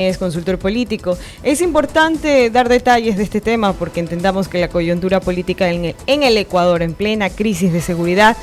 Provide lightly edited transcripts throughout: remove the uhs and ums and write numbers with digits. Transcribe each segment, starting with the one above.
Es consultor político. Es importante dar detalles de este tema porque entendamos que la coyuntura política en el Ecuador, en plena crisis de seguridad,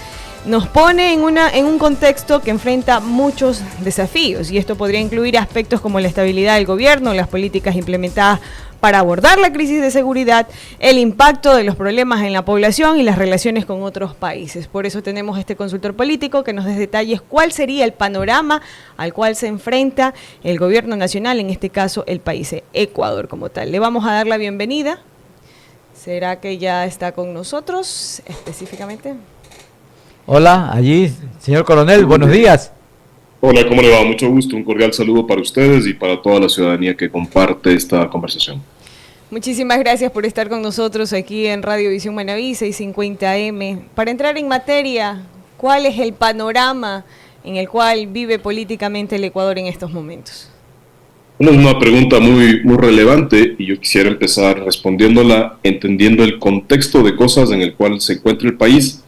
nos pone en un contexto que enfrenta muchos desafíos, y esto podría incluir aspectos como la estabilidad del gobierno, las políticas implementadas para abordar la crisis de seguridad, el impacto de los problemas en la población y las relaciones con otros países. Por eso tenemos este consultor político que nos dé detalles cuál sería el panorama al cual se enfrenta el gobierno nacional, en este caso el país Ecuador como tal. Le vamos a dar la bienvenida. ¿Será que ya está con nosotros específicamente? Hola, allí, señor coronel, buenos días. Hola, ¿cómo le va? Mucho gusto, un cordial saludo para ustedes y para toda la ciudadanía que comparte esta conversación. Muchísimas gracias por estar con nosotros aquí en Radio Visión Manaví 650M. Para entrar en materia, ¿cuál es el panorama en el cual vive políticamente el Ecuador en estos momentos? Es una pregunta muy relevante y yo quisiera empezar respondiéndola entendiendo el contexto de cosas en el cual se encuentra el país,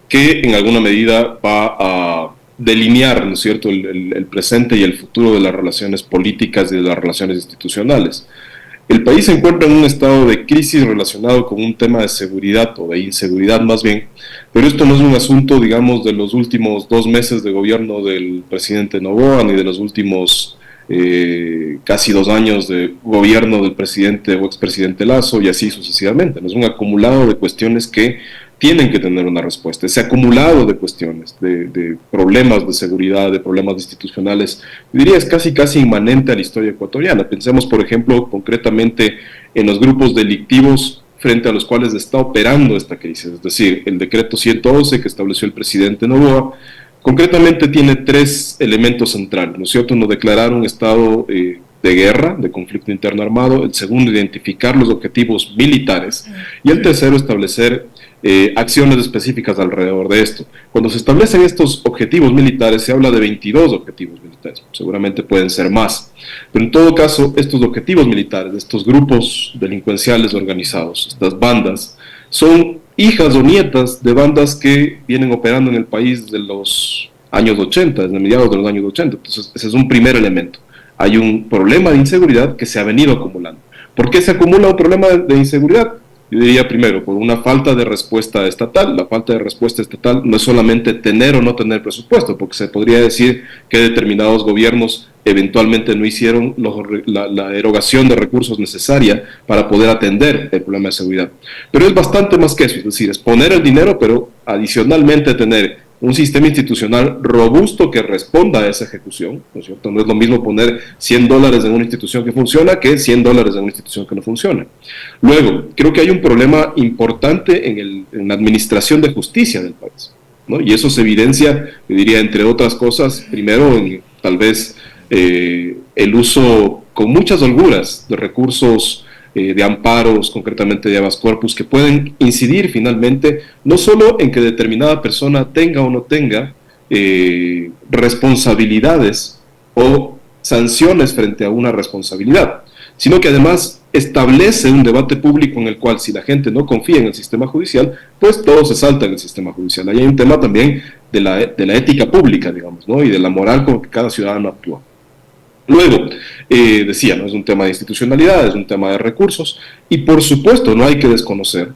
que en alguna medida va a delinear, ¿no es cierto?, el presente y el futuro de las relaciones políticas y de las relaciones institucionales. El país se encuentra en un estado de crisis relacionado con un tema de seguridad o de inseguridad más bien, pero esto no es un asunto, digamos, de los últimos 2 meses de gobierno del presidente Noboa, ni de los últimos casi 2 años de gobierno del presidente o expresidente Lasso, y así sucesivamente. No es un acumulado de cuestiones que tienen que tener una respuesta. Ese acumulado de cuestiones, de problemas de seguridad, de problemas institucionales, diría es casi inmanente a la historia ecuatoriana. Pensemos, por ejemplo, concretamente en los grupos delictivos frente a los cuales está operando esta crisis, es decir, el decreto 111 que estableció el presidente Noboa, concretamente tiene 3 elementos centrales, ¿no es cierto? Uno, declarar un estado de guerra, de conflicto interno armado; el segundo, identificar los objetivos militares; y el tercero, establecer acciones específicas alrededor de esto. Cuando se establecen estos objetivos militares, se habla de 22 objetivos militares, seguramente pueden ser más, pero en todo caso, estos objetivos militares, estos grupos delincuenciales organizados, estas bandas, son hijas o nietas de bandas que vienen operando en el país desde los años 80, desde mediados de los años 80, entonces ese es un primer elemento. Hay un problema de inseguridad que se ha venido acumulando. ¿Por qué se acumula un problema de inseguridad? Yo diría primero, por una falta de respuesta estatal. La falta de respuesta estatal no es solamente tener o no tener presupuesto, porque se podría decir que determinados gobiernos eventualmente no hicieron la erogación de recursos necesaria para poder atender el problema de seguridad. Pero es bastante más que eso, es decir, es poner el dinero, pero adicionalmente tener un sistema institucional robusto que responda a esa ejecución, ¿no es cierto? No es lo mismo poner $100 en una institución que funciona que $100 en una institución que no funciona. Luego, creo que hay un problema importante en la administración de justicia del país, ¿no? Y eso se evidencia, yo diría, entre otras cosas, primero en tal vez el uso con muchas holguras de recursos de amparos, concretamente de habeas corpus, que pueden incidir finalmente no solo en que determinada persona tenga o no tenga responsabilidades o sanciones frente a una responsabilidad, sino que además establece un debate público en el cual, si la gente no confía en el sistema judicial, pues todo se salta en el sistema judicial. Ahí hay un tema también de la ética pública, digamos, ¿no? Y de la moral con que cada ciudadano actúa. Luego, decía, ¿no? Es un tema de institucionalidad, es un tema de recursos, y por supuesto no hay que desconocer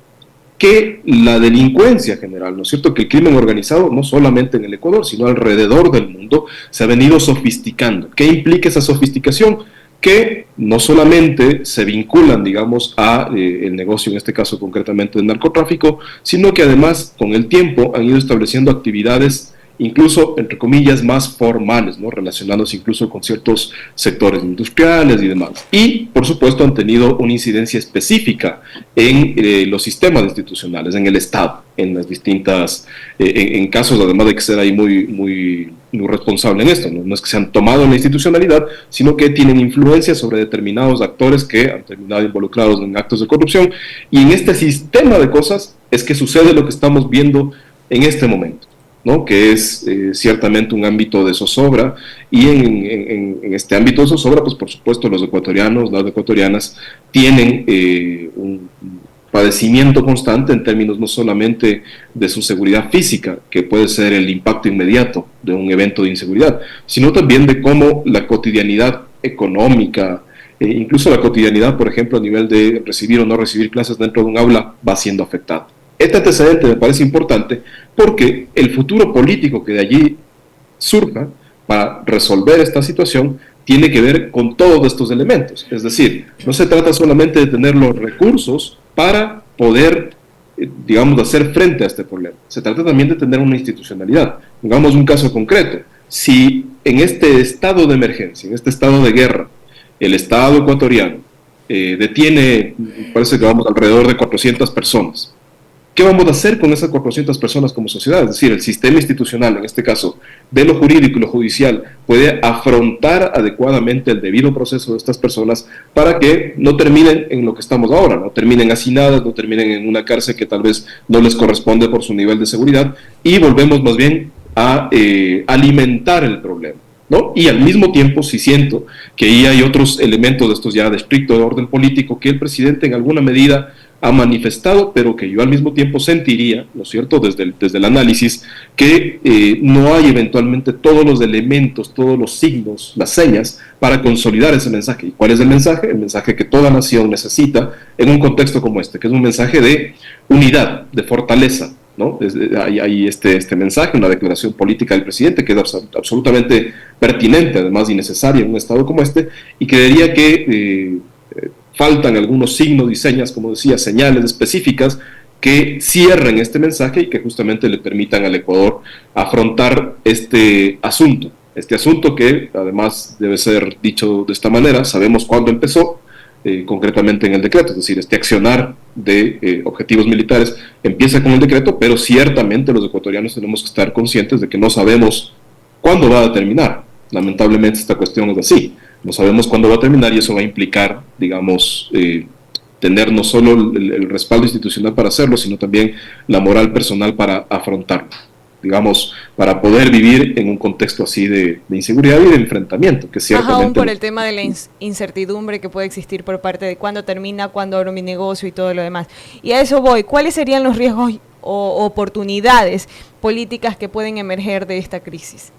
que la delincuencia general, ¿no es cierto?, que el crimen organizado, no solamente en el Ecuador, sino alrededor del mundo, se ha venido sofisticando. ¿Qué implica esa sofisticación? Que no solamente se vinculan, digamos, a el negocio, en este caso concretamente del narcotráfico, sino que además con el tiempo han ido estableciendo actividades incluso, entre comillas, más formales, ¿no?, relacionándose incluso con ciertos sectores industriales y demás. Y, por supuesto, han tenido una incidencia específica en los sistemas institucionales, en el Estado, en las distintas, en casos además de que ser ahí muy responsable en esto, ¿no? No es que se han tomado en la institucionalidad, sino que tienen influencia sobre determinados actores que han terminado involucrados en actos de corrupción, y en este sistema de cosas es que sucede lo que estamos viendo en este momento, ¿no?, que es ciertamente un ámbito de zozobra, y en este ámbito de zozobra, pues por supuesto los ecuatorianos, las ecuatorianas tienen un padecimiento constante en términos no solamente de su seguridad física, que puede ser el impacto inmediato de un evento de inseguridad, sino también de cómo la cotidianidad económica, incluso la cotidianidad, por ejemplo, a nivel de recibir o no recibir clases dentro de un aula, va siendo afectada. Este antecedente me parece importante porque el futuro político que de allí surja para resolver esta situación tiene que ver con todos estos elementos. Es decir, no se trata solamente de tener los recursos para poder, digamos, hacer frente a este problema. Se trata también de tener una institucionalidad. Pongamos un caso concreto. Si en este estado de emergencia, en este estado de guerra, el Estado ecuatoriano detiene, parece que vamos alrededor de 400 personas, ¿qué vamos a hacer con esas 400 personas como sociedad? Es decir, el sistema institucional, en este caso, de lo jurídico y lo judicial, puede afrontar adecuadamente el debido proceso de estas personas para que no terminen en lo que estamos ahora, no terminen hacinadas, no terminen en una cárcel que tal vez no les corresponde por su nivel de seguridad, y volvemos más bien a alimentar el problema, ¿no? Y al mismo tiempo, sí siento que ahí hay otros elementos de estos ya de estricto orden político que el presidente en alguna medida ha manifestado, pero que yo al mismo tiempo sentiría, ¿no es cierto?, desde el análisis, que no hay eventualmente todos los elementos, todos los signos, las señas, para consolidar ese mensaje. ¿Y cuál es el mensaje? El mensaje que toda nación necesita en un contexto como este, que es un mensaje de unidad, de fortaleza, ¿no? Hay este mensaje, una declaración política del presidente que es absolutamente pertinente, además y necesaria en un estado como este, y creería que faltan algunos signos y señas, como decía, señales específicas que cierren este mensaje y que justamente le permitan al Ecuador afrontar este asunto que además debe ser dicho de esta manera. Sabemos cuándo empezó, concretamente en el decreto, es decir, este accionar de objetivos militares empieza con el decreto, pero ciertamente los ecuatorianos tenemos que estar conscientes de que no sabemos cuándo va a terminar. Lamentablemente esta cuestión es así. No sabemos cuándo va a terminar y eso va a implicar, digamos, tener no solo el respaldo institucional para hacerlo, sino también la moral personal para afrontarlo, digamos, para poder vivir en un contexto así de inseguridad y de enfrentamiento, que ciertamente... Aún por el tema de la incertidumbre que puede existir por parte de cuándo termina, cuándo abro mi negocio y todo lo demás. Y a eso voy, ¿cuáles serían los riesgos o oportunidades políticas que pueden emerger de esta crisis?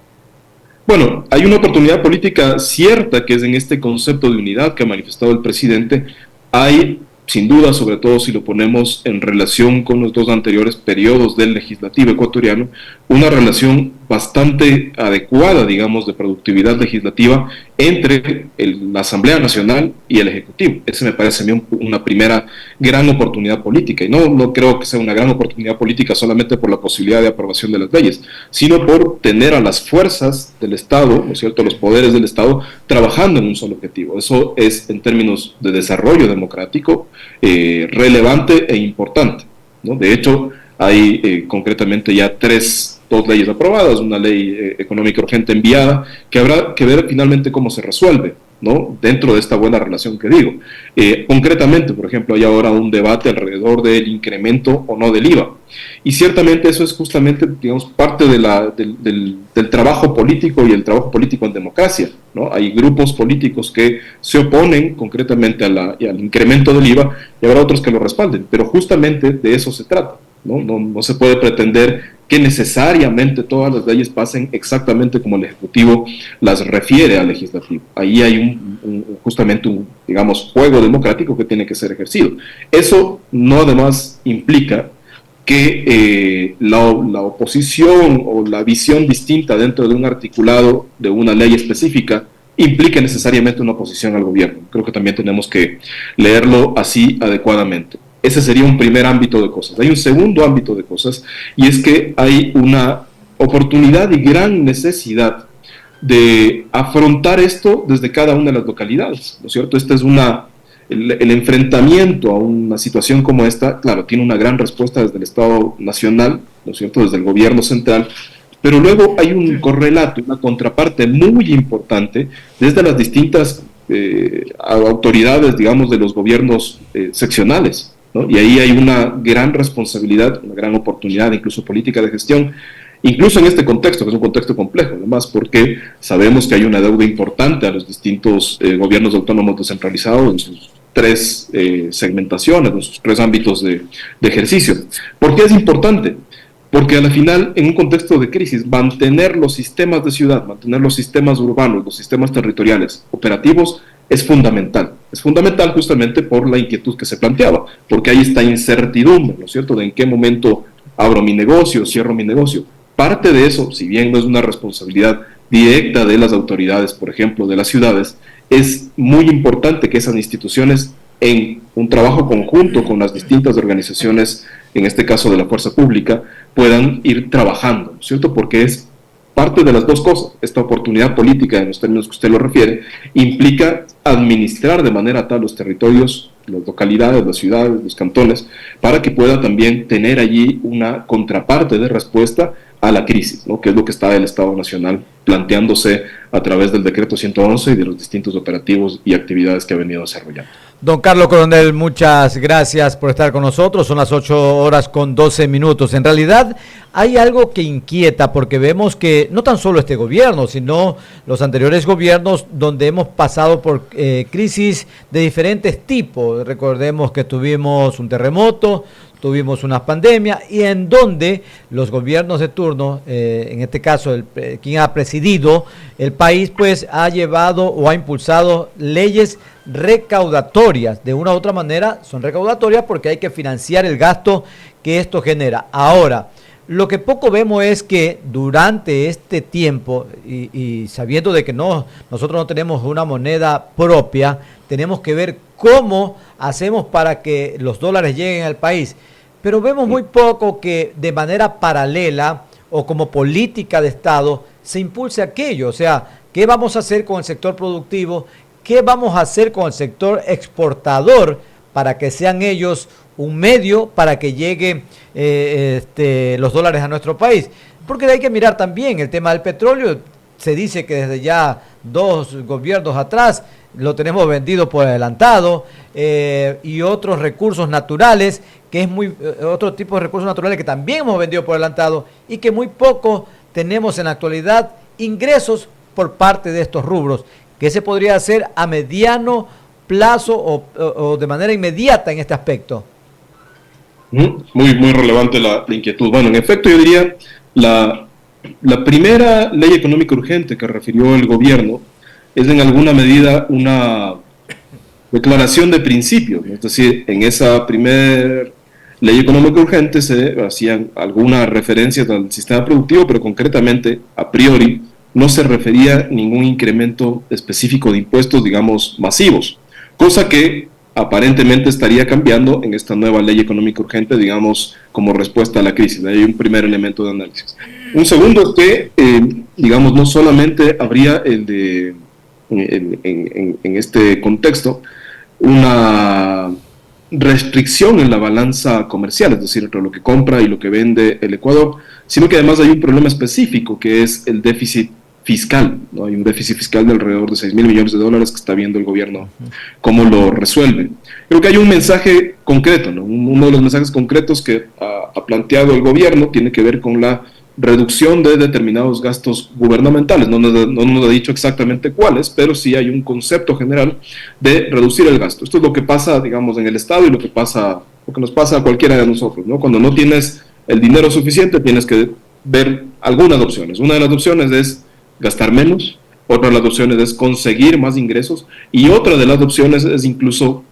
Bueno, hay una oportunidad política cierta que es en este concepto de unidad que ha manifestado el presidente. Hay, sin duda, sobre todo si lo ponemos en relación con los dos anteriores periodos del legislativo ecuatoriano, una relación bastante adecuada, digamos, de productividad legislativa entre la Asamblea Nacional y el Ejecutivo. Ese me parece a mí una primera gran oportunidad política, y no creo que sea una gran oportunidad política solamente por la posibilidad de aprobación de las leyes, sino por tener a las fuerzas del Estado, ¿no es cierto?, los poderes del Estado, trabajando en un solo objetivo. Eso es, en términos de desarrollo democrático, relevante e importante, ¿no? De hecho, hay concretamente ya dos leyes aprobadas, una ley económica urgente enviada, que habrá que ver finalmente cómo se resuelve, ¿no?, dentro de esta buena relación que digo. Concretamente, por ejemplo, hay ahora un debate alrededor del incremento o no del IVA, y ciertamente eso es justamente, digamos, parte del trabajo político y el trabajo político en democracia, ¿no? Hay grupos políticos que se oponen concretamente al incremento del IVA y habrá otros que lo respalden, pero justamente de eso se trata. No se puede pretender que necesariamente todas las leyes pasen exactamente como el Ejecutivo las refiere al Legislativo. Ahí hay justamente un, digamos, juego democrático que tiene que ser ejercido. Eso no además implica que la oposición o la visión distinta dentro de un articulado de una ley específica implique necesariamente una oposición al gobierno. Creo que también tenemos que leerlo así adecuadamente. Ese sería un primer ámbito de cosas. Hay un segundo ámbito de cosas, y es que hay una oportunidad y gran necesidad de afrontar esto desde cada una de las localidades, ¿no es cierto? Este es el enfrentamiento a una situación como esta, claro, tiene una gran respuesta desde el Estado Nacional, ¿no es cierto?, desde el gobierno central, pero luego hay un correlato, una contraparte muy importante desde las distintas autoridades, digamos, de los gobiernos seccionales, ¿no? Y ahí hay una gran responsabilidad, una gran oportunidad, incluso política de gestión, incluso en este contexto, que es un contexto complejo, además, porque sabemos que hay una deuda importante a los distintos gobiernos autónomos descentralizados en sus tres segmentaciones, en sus tres ámbitos de ejercicio. ¿Por qué es importante? porque a la final, en un contexto de crisis, mantener los sistemas de ciudad, mantener los sistemas urbanos, los sistemas territoriales operativos, es fundamental. Es fundamental justamente por la inquietud que se planteaba, porque hay esta incertidumbre, ¿no es cierto?, de en qué momento abro mi negocio, cierro mi negocio. Parte de eso, si bien no es una responsabilidad directa de las autoridades, por ejemplo, de las ciudades, es muy importante que esas instituciones, en un trabajo conjunto con las distintas organizaciones, en este caso de la fuerza pública, puedan ir trabajando, ¿no es cierto?, porque es parte de las dos cosas. Esta oportunidad política, en los términos que usted lo refiere, implica administrar de manera tal los territorios, las localidades, las ciudades, los cantones, para que pueda también tener allí una contraparte de respuesta a la crisis, ¿no?, que es lo que está el Estado Nacional planteándose a través del decreto 111 y de los distintos operativos y actividades que ha venido desarrollando. Don Carlos Coronel, muchas gracias por estar con nosotros. Son las 8:12. En realidad hay algo que inquieta, porque vemos que no tan solo este gobierno, sino los anteriores gobiernos, donde hemos pasado por crisis de diferentes tipos. Recordemos que tuvimos un terremoto, tuvimos una pandemia, y en donde los gobiernos de turno, en este caso quien ha presidido el país, pues ha llevado o ha impulsado leyes recaudatorias. De una u otra manera son recaudatorias porque hay que financiar el gasto que esto genera. Ahora, lo que poco vemos es que durante este tiempo, y sabiendo de que nosotros no tenemos una moneda propia, tenemos que ver cómo hacemos para que los dólares lleguen al país. Pero vemos muy poco que de manera paralela o como política de Estado se impulse aquello. O sea, ¿qué vamos a hacer con el sector productivo? ¿Qué vamos a hacer con el sector exportador para que sean ellos un medio para que lleguen los dólares a nuestro país? Porque hay que mirar también el tema del petróleo. Se dice que desde ya 2 gobiernos atrás lo tenemos vendido por adelantado, y otros recursos naturales, que es otro tipo de recursos naturales que también hemos vendido por adelantado, y que muy poco tenemos en la actualidad ingresos por parte de estos rubros. ¿Qué se podría hacer a mediano plazo o de manera inmediata en este aspecto? Muy relevante la inquietud. Bueno, en efecto, yo diría la primera ley económica urgente que refirió el gobierno es en alguna medida una declaración de principio. Es decir, en esa primera ley económica urgente se hacían algunas referencias al sistema productivo, pero concretamente, a priori, no se refería ningún incremento específico de impuestos, digamos, masivos, cosa que aparentemente estaría cambiando en esta nueva ley económica urgente, digamos, como respuesta a la crisis. Hay un primer elemento de análisis. Un segundo es que, digamos, no solamente habría en este contexto una restricción en la balanza comercial, es decir, entre lo que compra y lo que vende el Ecuador, sino que además hay un problema específico, que es el déficit fiscal, ¿no? Hay un déficit fiscal de alrededor de 6.000 millones de dólares que está viendo el gobierno cómo lo resuelve. Creo que hay un mensaje concreto, ¿no? Uno de los mensajes concretos que ha planteado el gobierno tiene que ver con la reducción de determinados gastos gubernamentales. No nos ha dicho exactamente cuáles, pero sí hay un concepto general de reducir el gasto. Esto es lo que pasa, digamos, en el Estado, y lo que nos pasa a cualquiera de nosotros, ¿no? Cuando no tienes el dinero suficiente, tienes que ver algunas opciones. Una de las opciones es gastar menos, otra de las opciones es conseguir más ingresos, y otra de las opciones es incluso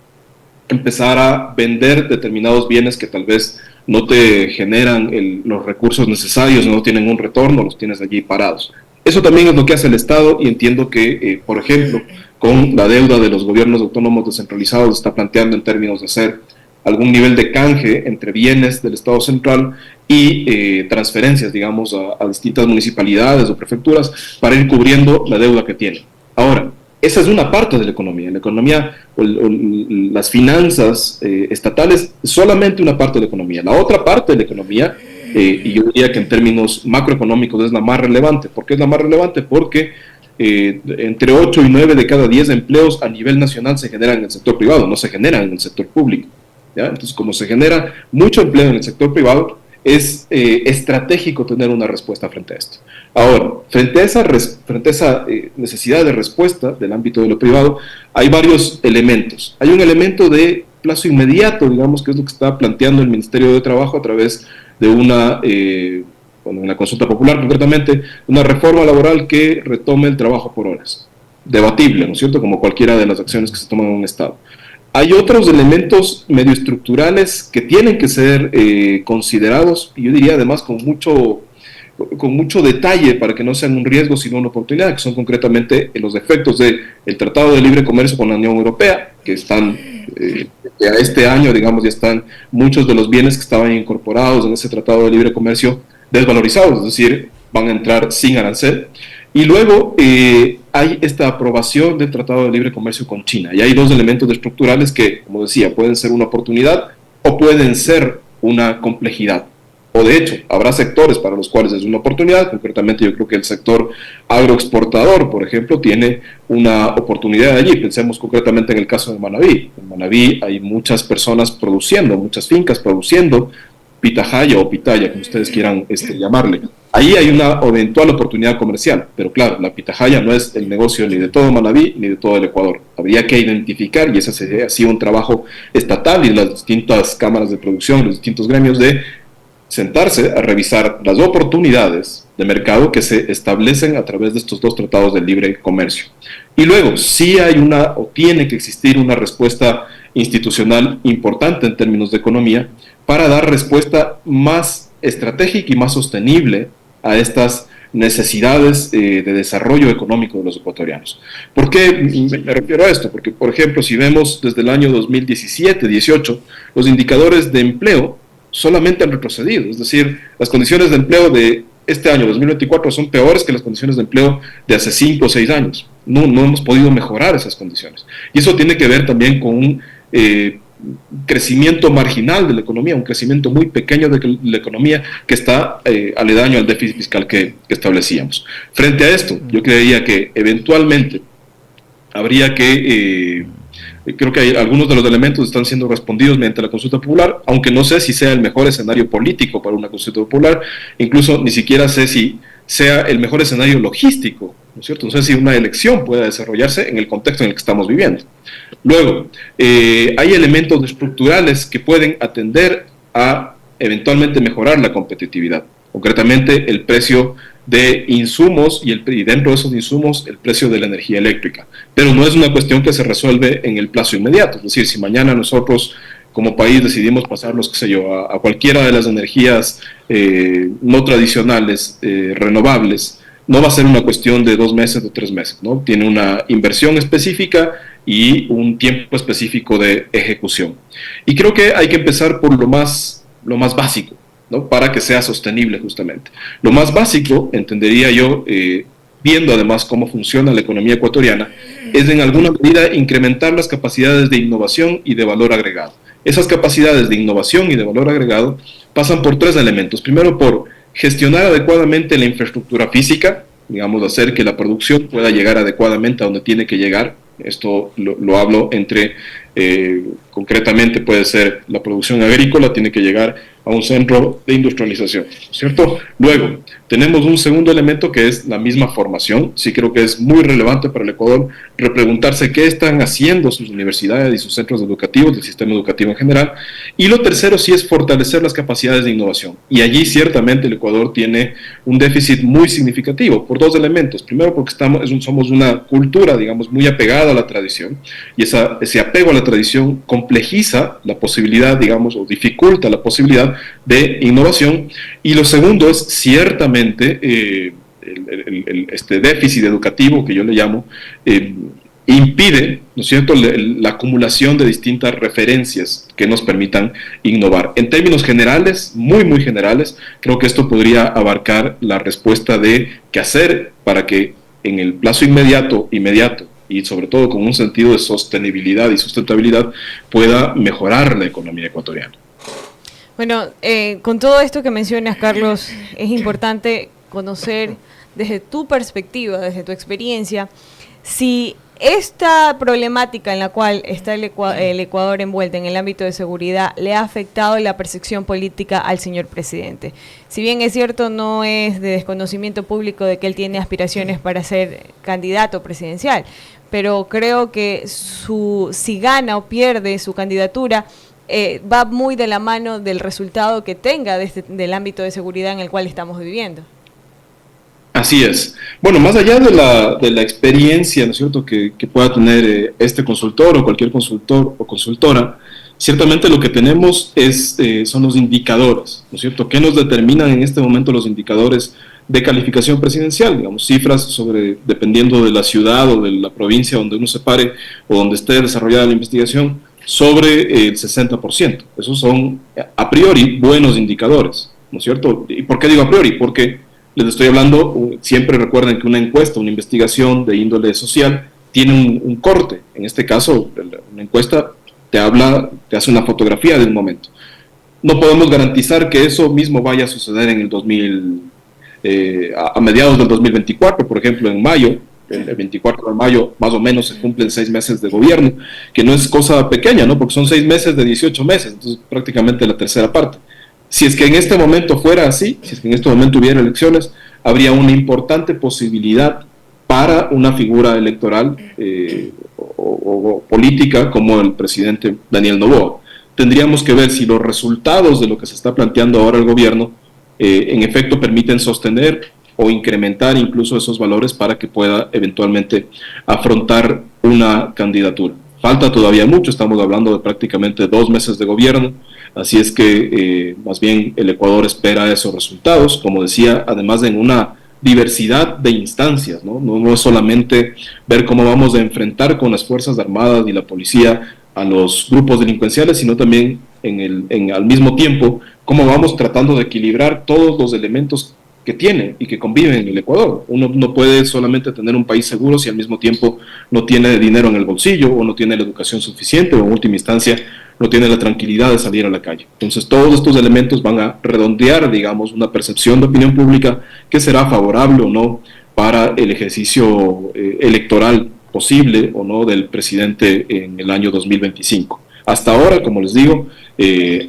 empezar a vender determinados bienes que tal vez no te generan los recursos necesarios, no tienen un retorno, los tienes allí parados. Eso también es lo que hace el Estado, y entiendo que, por ejemplo, con la deuda de los gobiernos autónomos descentralizados, está planteando en términos de hacer algún nivel de canje entre bienes del Estado central y transferencias, digamos, a distintas municipalidades o prefecturas para ir cubriendo la deuda que tienen. Ahora, esa es una parte de la economía. La economía, las finanzas estatales, solamente una parte de la economía. La otra parte de la economía, y yo diría que en términos macroeconómicos es la más relevante. ¿Por qué es la más relevante? Porque entre 8 y 9 de cada 10 empleos a nivel nacional se generan en el sector privado, no se generan en el sector público, ¿ya? Entonces, como se genera mucho empleo en el sector privado, es estratégico tener una respuesta frente a esto. Ahora, frente a esa necesidad de respuesta del ámbito de lo privado, hay varios elementos. Hay un elemento de plazo inmediato, digamos, que es lo que está planteando el Ministerio de Trabajo a través de una, en la consulta popular concretamente, una reforma laboral que retome el trabajo por horas. Debatible, ¿no es cierto?, como cualquiera de las acciones que se toman en un Estado. Hay otros elementos medio estructurales que tienen que ser considerados, y yo diría además con mucho detalle para que no sean un riesgo sino una oportunidad, que son concretamente los efectos del Tratado de Libre Comercio con la Unión Europea, que están, a este año, digamos, ya están muchos de los bienes que estaban incorporados en ese Tratado de Libre Comercio desvalorizados, es decir, van a entrar sin arancel. Y luego hay esta aprobación del Tratado de Libre Comercio con China, y hay dos elementos estructurales que, como decía, pueden ser una oportunidad o pueden ser una complejidad. O de hecho, habrá sectores para los cuales es una oportunidad. Concretamente yo creo que el sector agroexportador, por ejemplo, tiene una oportunidad allí. Pensemos concretamente en el caso de Manabí. En Manabí hay muchas personas produciendo, muchas fincas produciendo pitahaya o pitaya, como ustedes quieran llamarle. Ahí hay una eventual oportunidad comercial, pero claro, la pitahaya no es el negocio ni de todo Manabí ni de todo el Ecuador. Habría que identificar, y ese sería así un trabajo estatal y de las distintas cámaras de producción, los distintos gremios, de sentarse a revisar las oportunidades de mercado que se establecen a través de estos dos tratados de libre comercio. Y luego, sí hay o tiene que existir una respuesta institucional importante en términos de economía para dar respuesta más estratégica y más sostenible a estas necesidades de desarrollo económico de los ecuatorianos. ¿Por qué me refiero a esto? Porque, por ejemplo, si vemos desde el año 2017-18, los indicadores de empleo solamente han retrocedido, es decir, las condiciones de empleo de este año 2024 son peores que las condiciones de empleo de hace 5 o 6 años. No hemos podido mejorar esas condiciones. Y eso tiene que ver también con un crecimiento marginal de la economía, un crecimiento muy pequeño de la economía que está aledaño al déficit fiscal que establecíamos. Frente a esto, yo creería que eventualmente habría que... creo que algunos de los elementos están siendo respondidos mediante la consulta popular, aunque no sé si sea el mejor escenario político para una consulta popular, incluso ni siquiera sé si sea el mejor escenario logístico, ¿no es cierto? No sé si una elección pueda desarrollarse en el contexto en el que estamos viviendo. Luego, hay elementos estructurales que pueden atender a eventualmente mejorar la competitividad, concretamente el precio de insumos y dentro de esos insumos el precio de la energía eléctrica. Pero no es una cuestión que se resuelve en el plazo inmediato. Es decir, si mañana nosotros como país decidimos pasarnos, qué sé yo, a cualquiera de las energías no tradicionales, renovables, no va a ser una cuestión de 2 meses o 3 meses, ¿no? Tiene una inversión específica y un tiempo específico de ejecución. Y creo que hay que empezar por lo más básico, ¿no? Para que sea sostenible justamente. Lo más básico, entendería yo, viendo además cómo funciona la economía ecuatoriana, es en alguna medida incrementar las capacidades de innovación y de valor agregado. Esas capacidades de innovación y de valor agregado pasan por 3 elementos. Primero, por gestionar adecuadamente la infraestructura física, digamos, hacer que la producción pueda llegar adecuadamente a donde tiene que llegar. Esto lo hablo entre, concretamente puede ser la producción agrícola, tiene que llegar a un centro de industrialización, ¿cierto? Luego, tenemos un segundo elemento que es la misma formación. Sí creo que es muy relevante para el Ecuador repreguntarse qué están haciendo sus universidades y sus centros educativos, del sistema educativo en general. Y lo tercero sí es fortalecer las capacidades de innovación. Y allí ciertamente el Ecuador tiene un déficit muy significativo por 2 elementos. Primero porque somos una cultura, digamos, muy apegada a la tradición, y ese apego a la tradición complejiza la posibilidad, digamos, o dificulta la posibilidad de innovación. Y lo segundo es ciertamente este déficit educativo que yo le llamo impide, ¿no es cierto?, la acumulación de distintas referencias que nos permitan innovar. En términos generales, muy generales, creo que esto podría abarcar la respuesta de qué hacer para que en el plazo inmediato y sobre todo con un sentido de sostenibilidad y sustentabilidad pueda mejorar la economía ecuatoriana. Bueno, con todo esto que mencionas, Carlos, es importante conocer desde tu perspectiva, desde tu experiencia, si esta problemática en la cual está el Ecuador envuelta en el ámbito de seguridad le ha afectado la percepción política al señor presidente. Si bien es cierto, no es de desconocimiento público de que él tiene aspiraciones para ser candidato presidencial, pero creo que si gana o pierde su candidatura, va muy de la mano del resultado que tenga del ámbito de seguridad en el cual estamos viviendo. Así es. Bueno, más allá de la experiencia, ¿no es cierto?, que pueda tener este consultor o cualquier consultor o consultora, ciertamente lo que tenemos son los indicadores, ¿no es cierto?, que nos determinan en este momento los indicadores de calificación presidencial, digamos, cifras dependiendo de la ciudad o de la provincia donde uno se pare o donde esté desarrollada la investigación, sobre el 60%. Esos son, a priori, buenos indicadores, ¿no es cierto? ¿Y por qué digo a priori? Porque les estoy hablando, siempre recuerden que una encuesta, una investigación de índole social, tiene un corte. En este caso, una encuesta te hace una fotografía del momento. No podemos garantizar que eso mismo vaya a suceder en el a mediados del 2024, por ejemplo, en mayo. El 24 de mayo, más o menos, se cumplen 6 meses de gobierno, que no es cosa pequeña, ¿no? Porque son 6 meses de 18 meses, entonces prácticamente la tercera parte. Si es que en este momento fuera así, si es que en este momento hubiera elecciones, habría una importante posibilidad para una figura electoral o política como el presidente Daniel Noboa. Tendríamos que ver si los resultados de lo que se está planteando ahora el gobierno en efecto permiten sostener o incrementar incluso esos valores para que pueda eventualmente afrontar una candidatura. Falta todavía mucho, estamos hablando de prácticamente 2 meses de gobierno, así es que más bien el Ecuador espera esos resultados, como decía, además en una diversidad de instancias, ¿no? No es solamente ver cómo vamos a enfrentar con las Fuerzas Armadas y la policía a los grupos delincuenciales, sino también al mismo tiempo cómo vamos tratando de equilibrar todos los elementos que tiene y que convive en el Ecuador. Uno no puede solamente tener un país seguro si al mismo tiempo no tiene dinero en el bolsillo o no tiene la educación suficiente o en última instancia no tiene la tranquilidad de salir a la calle. Entonces todos estos elementos van a redondear, digamos, una percepción de opinión pública que será favorable o no para el ejercicio electoral posible o no del presidente en el año 2025. Hasta ahora, como les digo,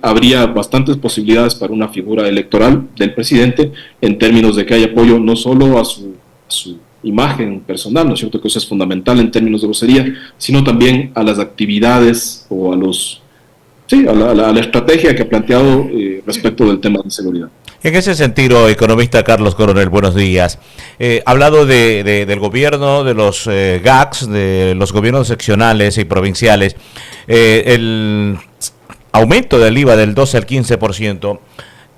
habría bastantes posibilidades para una figura electoral del presidente en términos de que haya apoyo no solo a su imagen personal, ¿no es cierto?, que eso es fundamental en términos de vocería, sino también a las actividades o a la estrategia que ha planteado respecto del tema de seguridad. En ese sentido, economista Carlos Coronel, buenos días. Hablado del gobierno, de los GACs, de los gobiernos seccionales y provinciales, el aumento del IVA del 12 al 15%,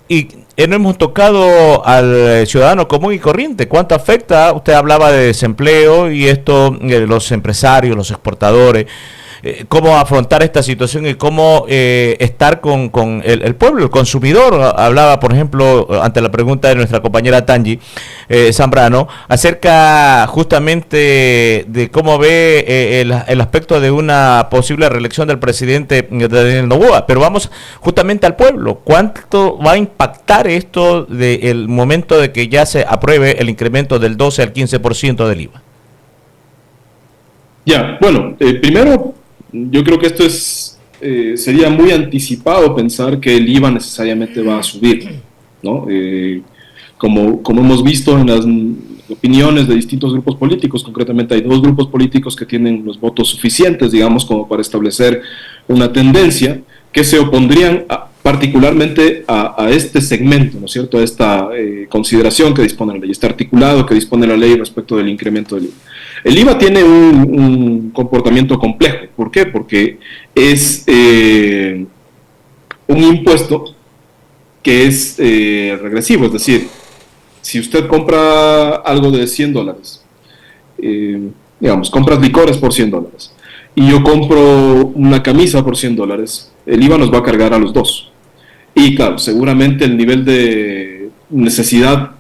y no hemos tocado al ciudadano común y corriente. ¿Cuánto afecta? Usted hablaba de desempleo y esto, los empresarios, los exportadores. Cómo afrontar esta situación y cómo estar con el pueblo, el consumidor. Hablaba, por ejemplo, ante la pregunta de nuestra compañera Tangi Zambrano, acerca justamente de cómo ve el aspecto de una posible reelección del presidente Daniel Noboa. Pero vamos justamente al pueblo. ¿Cuánto va a impactar esto del momento de que ya se apruebe el incremento del 12 al 15% del IVA? Ya, bueno, primero, yo creo que esto sería muy anticipado pensar que el IVA necesariamente va a subir, ¿no? Como hemos visto en las opiniones de distintos grupos políticos, concretamente hay 2 grupos políticos que tienen los votos suficientes, digamos, como para establecer una tendencia que se opondrían particularmente a este segmento, ¿no es cierto?, a esta consideración que dispone la ley, este articulado que dispone la ley respecto del incremento del IVA. El IVA tiene un comportamiento complejo. ¿Por qué? Porque es un impuesto que es regresivo, es decir, si usted compra algo de $100, digamos, compras licores por $100, y yo compro una camisa por $100, el IVA nos va a cargar a los dos. Y claro, seguramente el nivel de necesidad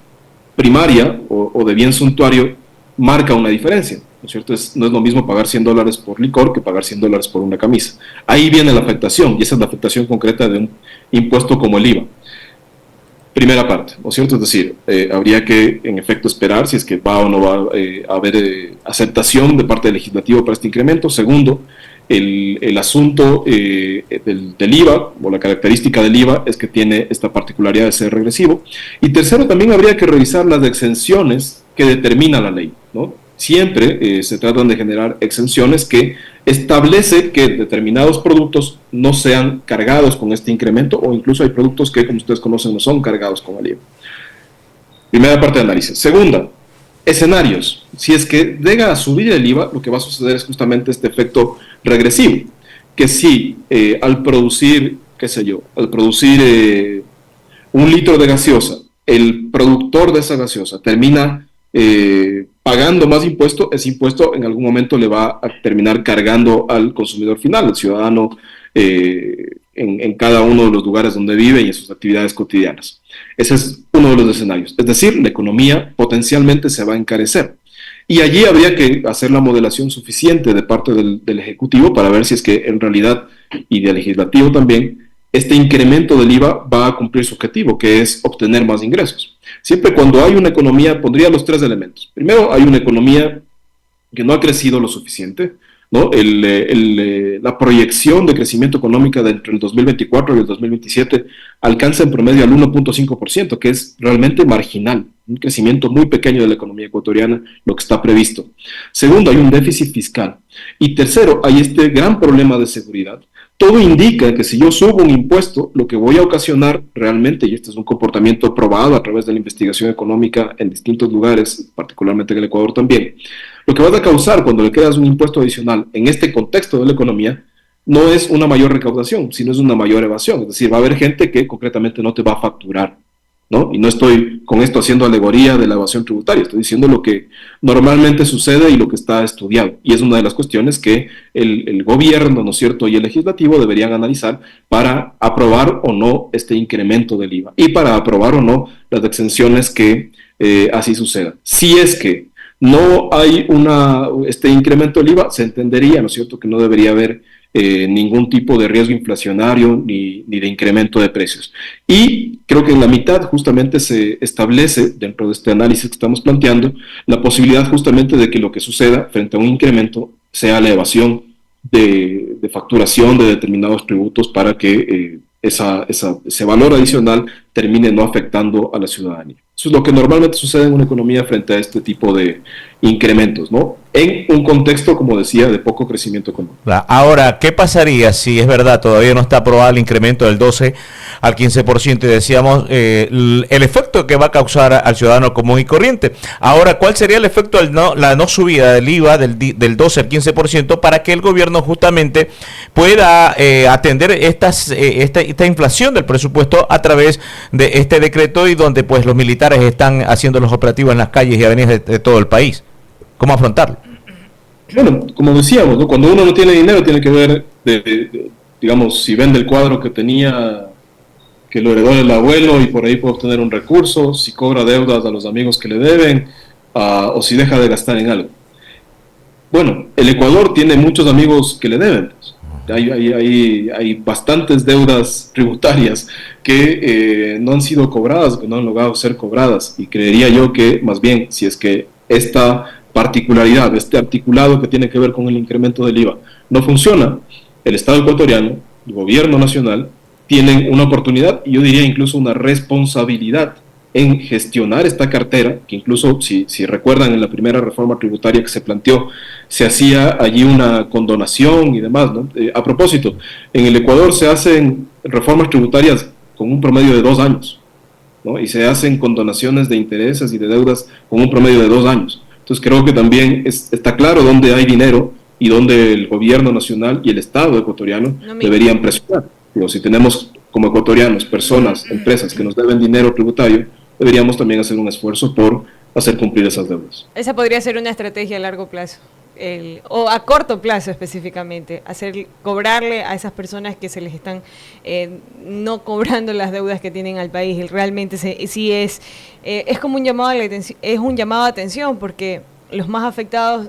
primaria o de bien suntuario marca una diferencia, ¿no es cierto? No es lo mismo pagar $100 por licor que pagar $100 por una camisa. Ahí viene la afectación, y esa es la afectación concreta de un impuesto como el IVA. Primera parte, ¿no es cierto? Es decir, habría que, en efecto, esperar si es que va o no va a haber aceptación de parte del legislativo para este incremento. Segundo, el asunto del IVA, o la característica del IVA, es que tiene esta particularidad de ser regresivo. Y tercero, también habría que revisar las exenciones que determina la ley, ¿no? Siempre se tratan de generar exenciones que establece que determinados productos no sean cargados con este incremento, o incluso hay productos que, como ustedes conocen, no son cargados con el IVA. Primera parte de análisis. Segunda, escenarios. Si es que llega a subir el IVA, lo que va a suceder es justamente este efecto regresivo, que si al producir, qué sé yo, al producir un litro de gaseosa, el productor de esa gaseosa termina pagando más impuesto, ese impuesto en algún momento le va a terminar cargando al consumidor final, al ciudadano, en cada uno de los lugares donde vive y en sus actividades cotidianas. Ese es uno de los escenarios. Es decir, la economía potencialmente se va a encarecer. Y allí habría que hacer la modelación suficiente de parte del Ejecutivo para ver si es que en realidad, y del Legislativo también, este incremento del IVA va a cumplir su objetivo, que es obtener más ingresos. Siempre cuando hay una economía, pondría los tres elementos. Primero, hay una economía que no ha crecido lo suficiente, ¿no? La proyección de crecimiento económico entre el 2024 y el 2027 alcanza en promedio al 1.5%, que es realmente marginal, un crecimiento muy pequeño de la economía ecuatoriana, lo que está previsto. Segundo, hay un déficit fiscal. Y tercero, hay este gran problema de seguridad. Todo indica que si yo subo un impuesto, lo que voy a ocasionar realmente, y este es un comportamiento probado a través de la investigación económica en distintos lugares, particularmente en el Ecuador también, lo que vas a causar cuando le creas un impuesto adicional en este contexto de la economía no es una mayor recaudación, sino es una mayor evasión. Es decir, va a haber gente que concretamente no te va a facturar, ¿no? Y no estoy con esto haciendo alegoría de la evasión tributaria, estoy diciendo lo que normalmente sucede y lo que está estudiado. Y es una de las cuestiones que el gobierno, ¿no es cierto?, y el legislativo deberían analizar para aprobar o no este incremento del IVA y para aprobar o no las exenciones que así sucedan. Si es que no hay este incremento del IVA, se entendería, ¿no es cierto?, que no debería haber ningún tipo de riesgo inflacionario ni de incremento de precios. Y creo que en la mitad justamente se establece, dentro de este análisis que estamos planteando, la posibilidad justamente de que lo que suceda frente a un incremento sea la evasión de facturación de determinados tributos para que ese valor adicional termine no afectando a la ciudadanía. Eso es lo que normalmente sucede en una economía frente a este tipo de incrementos, ¿no? En un contexto, como decía, de poco crecimiento económico. Ahora, ¿qué pasaría si es verdad, todavía no está aprobado el incremento del 12 al 15% y decíamos el efecto que va a causar al ciudadano común y corriente? Ahora, ¿cuál sería el efecto de la no subida del IVA del 12 al 15% para que el gobierno justamente pueda atender esta inflación del presupuesto a través de este decreto y donde pues los militares están haciendo los operativos en las calles y avenidas de todo el país? ¿Cómo afrontarlo? Bueno, como decíamos, ¿no? Cuando uno no tiene dinero tiene que ver, digamos, si vende el cuadro que tenía, que lo heredó el abuelo y por ahí puede obtener un recurso, si cobra deudas a los amigos que le deben, o si deja de gastar en algo. Bueno, el Ecuador tiene muchos amigos que le deben. Hay bastantes deudas tributarias que no han sido cobradas, que no han logrado ser cobradas, y creería yo que más bien, si es que esta particularidad, este articulado que tiene que ver con el incremento del IVA no funciona, el Estado ecuatoriano, el gobierno nacional, tienen una oportunidad, y yo diría incluso una responsabilidad en gestionar esta cartera, que incluso si recuerdan en la primera reforma tributaria que se planteó, se hacía allí una condonación y demás, ¿no? A propósito, en el Ecuador se hacen reformas tributarias con un promedio de 2 años, ¿no? Y se hacen condonaciones de intereses y de deudas con un promedio de 2 años. Entonces creo que también está claro dónde hay dinero y dónde el gobierno nacional y el Estado ecuatoriano deberían presionar. Digo, si tenemos como ecuatorianos personas, empresas que nos deben dinero tributario, deberíamos también hacer un esfuerzo por hacer cumplir esas deudas. Esa podría ser una estrategia a largo plazo, o a corto plazo específicamente, cobrarle a esas personas que se les están no cobrando las deudas que tienen al país. Realmente sí es como un llamado a la atención, es un llamado a atención, porque los más afectados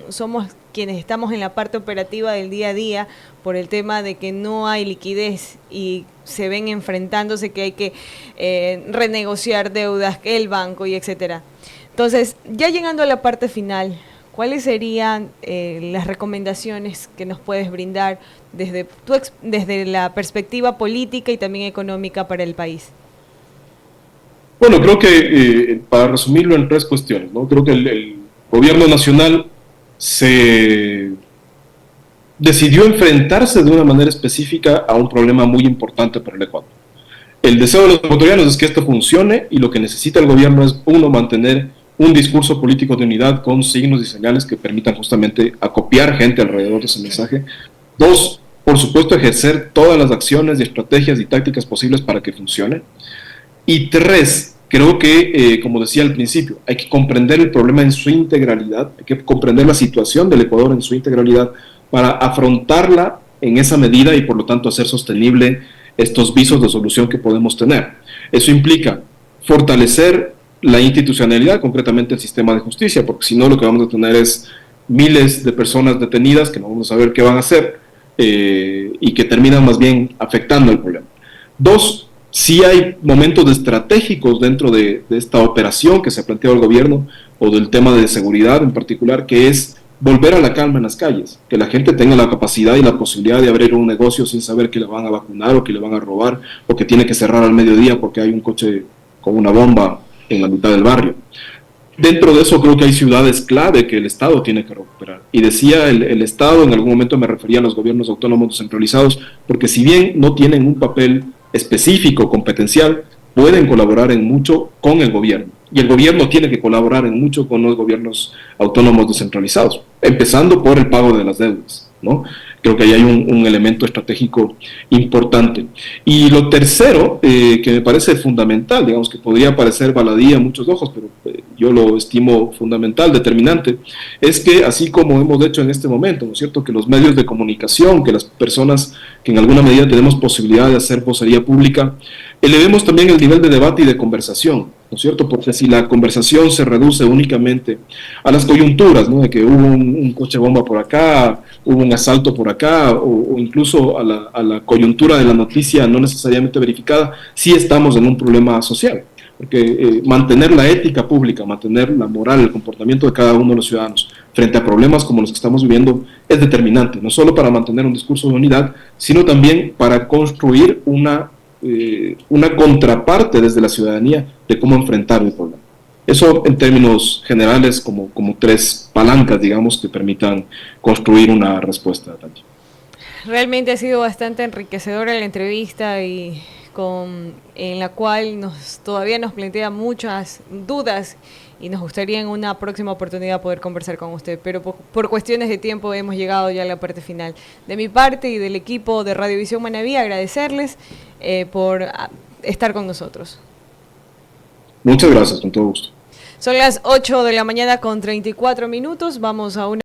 somos quienes estamos en la parte operativa del día a día, por el tema de que no hay liquidez y se ven enfrentándose que hay que renegociar deudas, que el banco y etcétera. Entonces, ya llegando a la parte final, ¿cuáles serían las recomendaciones que nos puedes brindar desde la perspectiva política y también económica para el país? Bueno, creo que para resumirlo en 3 cuestiones, ¿no? Creo que el gobierno nacional se decidió enfrentarse de una manera específica a un problema muy importante para el Ecuador. El deseo de los ecuatorianos es que esto funcione y lo que necesita el gobierno es, uno, mantener un discurso político de unidad con signos y señales que permitan justamente acopiar gente alrededor de ese mensaje. Dos, por supuesto, ejercer todas las acciones y estrategias y tácticas posibles para que funcione. Y tres, creo que, como decía al principio, hay que comprender el problema en su integralidad, hay que comprender la situación del Ecuador en su integralidad para afrontarla en esa medida y por lo tanto hacer sostenible estos visos de solución que podemos tener. Eso implica fortalecer la institucionalidad, concretamente el sistema de justicia, porque si no lo que vamos a tener es miles de personas detenidas que no vamos a saber qué van a hacer y que terminan más bien afectando el problema. Dos, sí hay momentos estratégicos dentro de esta operación que se ha planteado el gobierno o del tema de seguridad en particular, que es volver a la calma en las calles, que la gente tenga la capacidad y la posibilidad de abrir un negocio sin saber que le van a vacunar o que le van a robar o que tiene que cerrar al mediodía porque hay un coche con una bomba en la mitad del barrio. Dentro de eso creo que hay ciudades clave que el Estado tiene que recuperar. Y decía el Estado, en algún momento me refería a los gobiernos autónomos descentralizados, porque si bien no tienen un papel específico, competencial, pueden colaborar en mucho con el gobierno. Y el gobierno tiene que colaborar en mucho con los gobiernos autónomos descentralizados, empezando por el pago de las deudas, ¿no? Creo que ahí hay un elemento estratégico importante. Y lo tercero, que me parece fundamental, digamos que podría parecer baladí a muchos ojos, pero yo lo estimo fundamental, determinante, es que así como hemos hecho en este momento, ¿no es cierto?, que los medios de comunicación, que las personas que en alguna medida tenemos posibilidad de hacer vocería pública, elevemos también el nivel de debate y de conversación, ¿no es cierto? Porque si la conversación se reduce únicamente a las coyunturas, ¿no?, de que hubo un coche bomba por acá, hubo un asalto por acá, o incluso a la coyuntura de la noticia no necesariamente verificada, sí estamos en un problema social. Porque mantener la ética pública, mantener la moral, el comportamiento de cada uno de los ciudadanos frente a problemas como los que estamos viviendo es determinante, no solo para mantener un discurso de unidad, sino también para construir una contraparte desde la ciudadanía de cómo enfrentar el problema. Eso en términos generales como tres palancas, digamos, que permitan construir una respuesta. Realmente ha sido bastante enriquecedora la entrevista y en la cual todavía nos plantea muchas dudas y nos gustaría en una próxima oportunidad poder conversar con usted, pero por cuestiones de tiempo hemos llegado ya a la parte final. De mi parte y del equipo de Radiovisión Manaví, agradecerles por estar con nosotros. Muchas gracias, con todo gusto. Son las 8 de la mañana con 34 minutos, vamos a una